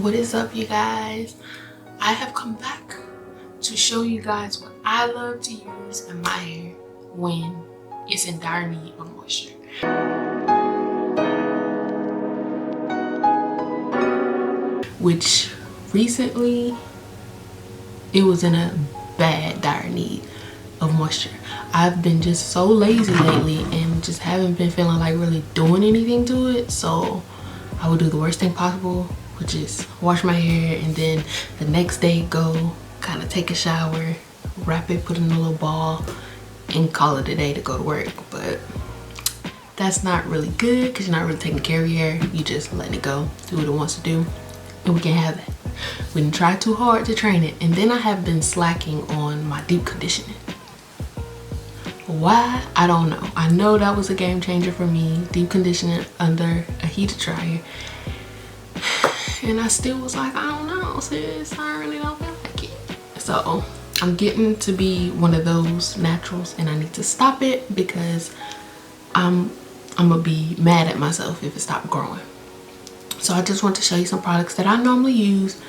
What is up, you guys? I have come back to show you guys what I love to use in my hair when it's in dire need of moisture. Which recently it was in a bad dire need of moisture. I've been just so lazy lately and just haven't been feeling like really doing anything to it, so I would do the worst thing possible, which is wash my hair and then the next day go kind of take a shower, wrap it, put it in a little ball, and call it a day to go to work. But that's not really good because you're not really taking care of your hair. You just letting it go, do what it wants to do, and we can have that. We didn't try too hard to train it. And then I have been slacking on my deep conditioning. Why? I don't know. I know that was a game changer for me, deep conditioning under a heated dryer. And I still was like, I don't know, sis, I really don't feel like it. So I'm getting to be one of those naturals and I need to stop it because I'm gonna be mad at myself if it stopped growing. So I just want to show you some products that I normally use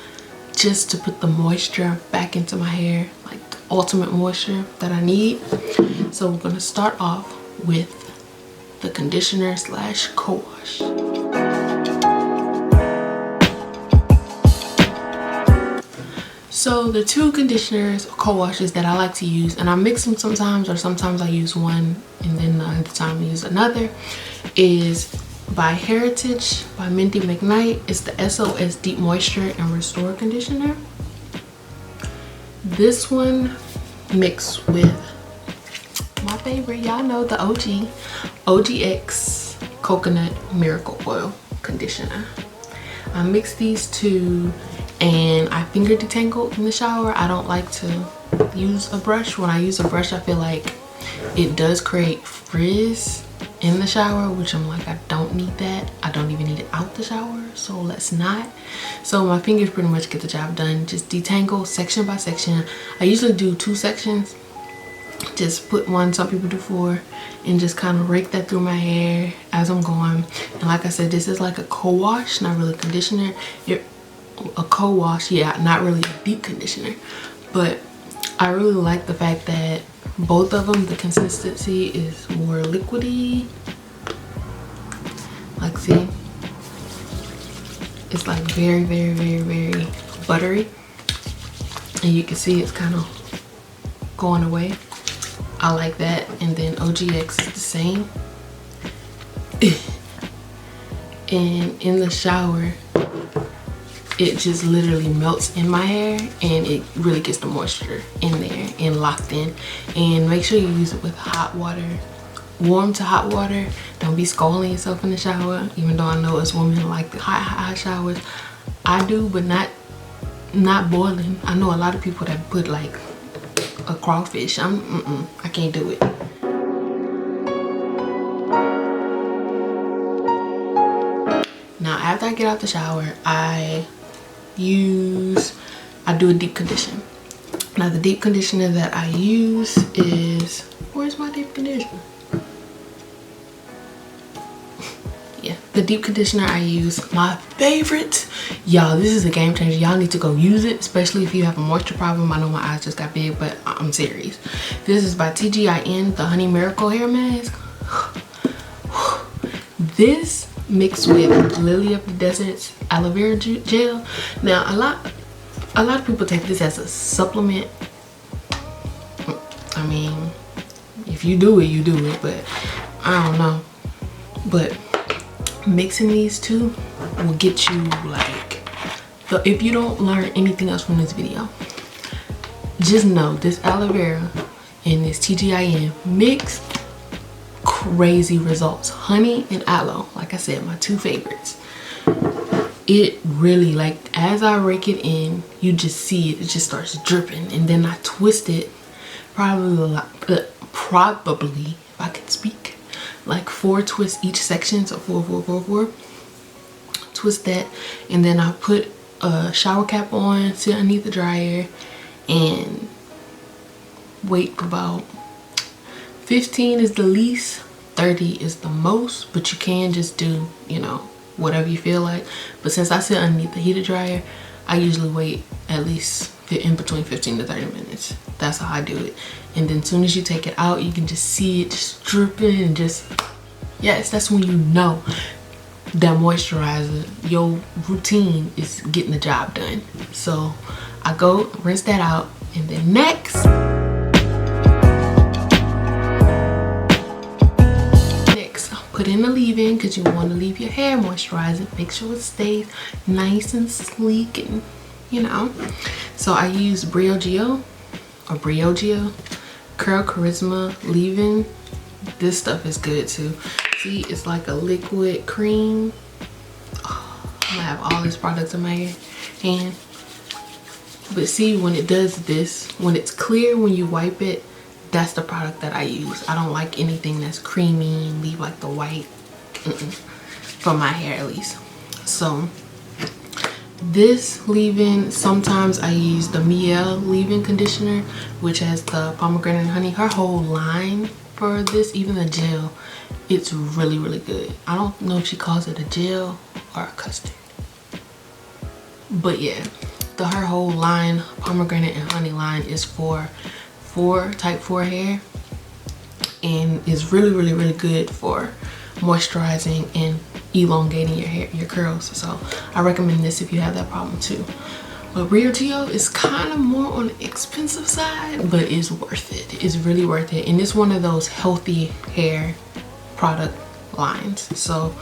just to put the moisture back into my hair, like the ultimate moisture that I need. So we're gonna start off with the conditioner slash co-wash. So the two conditioners or co-washes that I like to use, and I mix them sometimes, or sometimes I use one and then the other time I use another, is by Heritage by Minty McKnight. It's the SOS Deep Moisture and Restore Conditioner. This one mixed with my favorite, y'all know, the OGX Coconut Miracle Oil Conditioner. I mixed these two and I finger detangled in the shower. I don't like to use a brush. When I use a brush, I feel like it does create frizz in the shower, which I'm like, I don't need that. I don't even need it out the shower, so let's not. So my fingers pretty much get the job done. Just detangle section by section. I usually do 2 sections. Just put one, some people do 4, and just kind of rake that through my hair as I'm going. And like I said, this is like a co-wash, not really conditioner. A co-wash, yeah, not really a deep conditioner. But I really like the fact that both of them, the consistency is more liquidy. Like, see, it's like very, very, very, very buttery, and you can see it's kind of going away. I like that. And then OGX is the same. And in the shower, it just literally melts in my hair and it really gets the moisture in there and locked in. And make sure you use it with hot water, warm to hot water. Don't be scalding yourself in the shower, even though I know us women like the hot showers. I do, but not boiling. I know a lot of people that put like a crawfish. I can't do it. Now after I get out the shower, I do a deep conditioner. Now the deep conditioner that I use is, where's my deep conditioner? Yeah, the deep conditioner I use, my favorite. Y'all, this is a game changer. Y'all need to go use it, especially if you have a moisture problem. I know my eyes just got big, but I'm serious. This is by TGIN, the Honey Miracle Hair Mask. This mixed with Lily of the Desert's aloe vera gel. Now a lot of people take this as a supplement. I mean, if you do it, you do it, but I don't know. But mixing these two will get you like, if you don't learn anything else from this video, just know this aloe vera and this TGIN mixed, crazy results. Honey and aloe, like I said, my 2 favorites. It really, like, as I rake it in, you just see it just starts dripping, and then I twist it probably if I can speak, like 4 twists each section. So 4 twist that, and then I put a shower cap on, sit underneath the dryer, and wait for about 15 is the least, 30 is the most, but you can just do, you know, whatever you feel like. But since I sit underneath the heater dryer, I usually wait at least in between 15 to 30 minutes. That's how I do it. And then as soon as you take it out, you can just see it just dripping and just, yes, that's when you know that moisturizer, your routine is getting the job done. So I go rinse that out, and then next put in the leave-in, because you want to leave your hair moisturizing. Make sure it stays nice and sleek, and you know. So I use Briogeo Curl Charisma leave-in. This stuff is good too. See, it's like a liquid cream. Oh, I'm gonna have all these products in my hand. But see, when it does this, when it's clear when you wipe it, that's the product that I use. I don't like anything that's creamy and leave like the white for my hair, at least. So this leave-in, sometimes I use the Mielle leave-in conditioner, which has the pomegranate and honey. Her whole line for this, even the gel, it's really, really good. I don't know if she calls it a gel or a custard, but yeah, her whole line, pomegranate and honey line, is for type 4 hair, and is really, really, really good for moisturizing and elongating your hair, your curls. So I recommend this if you have that problem too. But Briogeo is kind of more on the expensive side, but it's worth it. It's really worth it, and it's one of those healthy hair product lines. So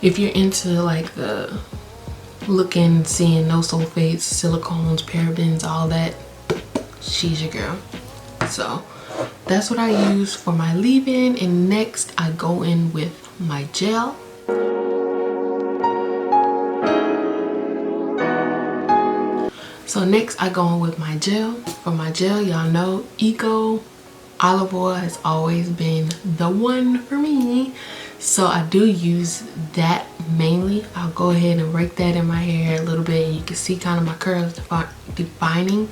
if you're into like the looking, seeing no sulfates, silicones, parabens, all that, she's your girl. So that's what I use for my leave-in, and next I go in with my gel. So next I go in with my gel. For my gel, y'all know Eco olive oil has always been the one for me, so I do use that mainly. I'll go ahead and rake that in my hair a little bit, and you can see kind of my curls defining.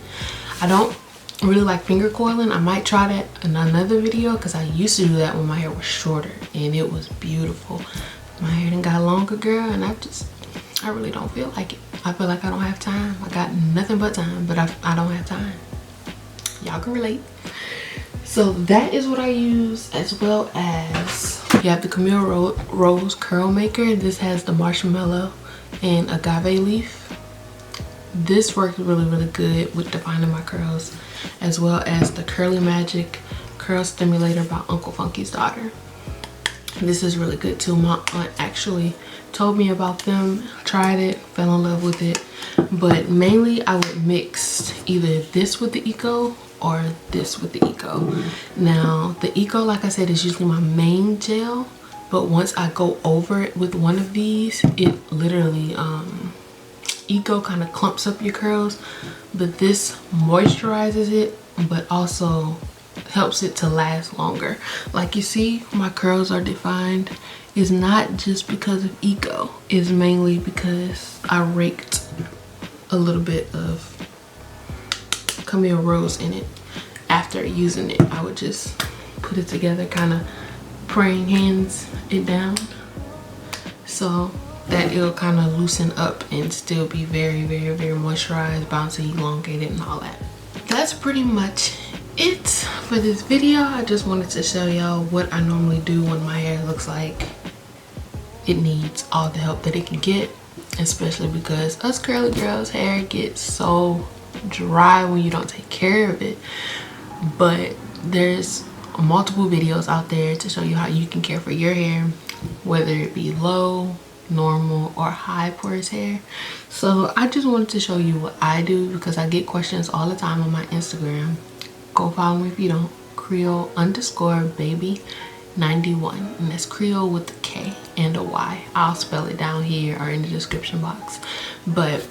I don't really like finger coiling. I might try that in another video, because I used to do that when my hair was shorter and it was beautiful. My hair done got longer, girl, and I really don't feel like it. I feel like I don't have time. I got nothing but time, but I don't have time. Y'all can relate. So that is what I use, as well as you have the Camille Rose Curl Maker. This has the marshmallow and agave leaf. This works really, really good with defining my curls, as well as the Curly Magic Curl Stimulator by Uncle Funky's daughter. This is really good too. My aunt actually told me about them, tried it, fell in love with it. But mainly I would mix either this with the Eco or this with the Eco. Now the Eco, like I said, is usually my main gel, but once I go over it with one of these, it literally Eco kind of clumps up your curls, but this moisturizes it, but also helps it to last longer. Like you see, my curls are defined. It's not just because of Eco, it's mainly because I raked a little bit of Camille Rose in it. After using it, I would just put it together, kind of praying hands it down, so that it'll kind of loosen up and still be very, very, very moisturized, bouncy, elongated, and all that. That's pretty much it for this video. I just wanted to show y'all what I normally do when my hair looks like it needs all the help that it can get, especially because us curly girls' hair gets so dry when you don't take care of it. But there's multiple videos out there to show you how you can care for your hair, whether it be low, normal, or high porous hair. So I just wanted to show you what I do, because I get questions all the time on my Instagram. Go follow me if you don't. Creole_baby91, and that's Creole with a K and a Y. I'll spell it down here or in the description box. But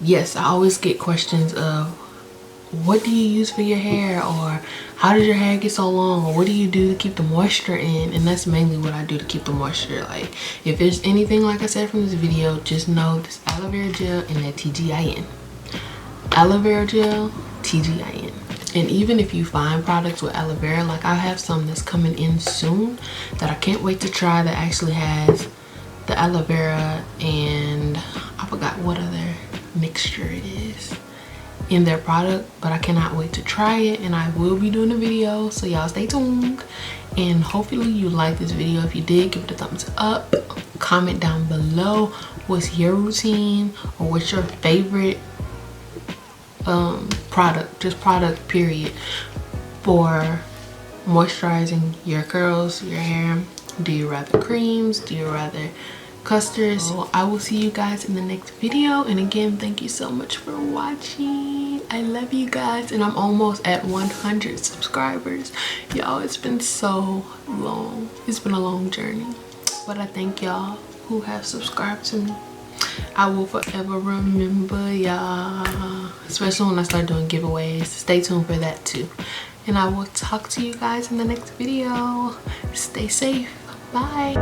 yes, I always get questions of, what do you use for your hair, or how does your hair get so long, or what do you do to keep the moisture in? And that's mainly what I do to keep the moisture. Like, if there's anything, like I said from this video, just know this aloe vera gel and that TGIN. Aloe vera gel, TGIN. And even if you find products with aloe vera, like I have some that's coming in soon that I can't wait to try, that actually has the aloe vera, and I forgot what other mixture it is in their product, but I cannot wait to try it, and I will be doing a video, so y'all stay tuned. And hopefully you like this video. If you did, give it a thumbs up. Comment down below what's your routine, or what's your favorite product, just product period, for moisturizing your curls, your hair. Do you rather creams? Do you rather custards? So I will see you guys in the next video, and again, thank you so much for watching. I love you guys, and I'm almost at 100 subscribers. Y'all, it's been so long. It's been a long journey, but I thank y'all who have subscribed to me. I will forever remember y'all, especially when I start doing giveaways. Stay tuned for that too, and I will talk to you guys in the next video. Stay safe. Bye.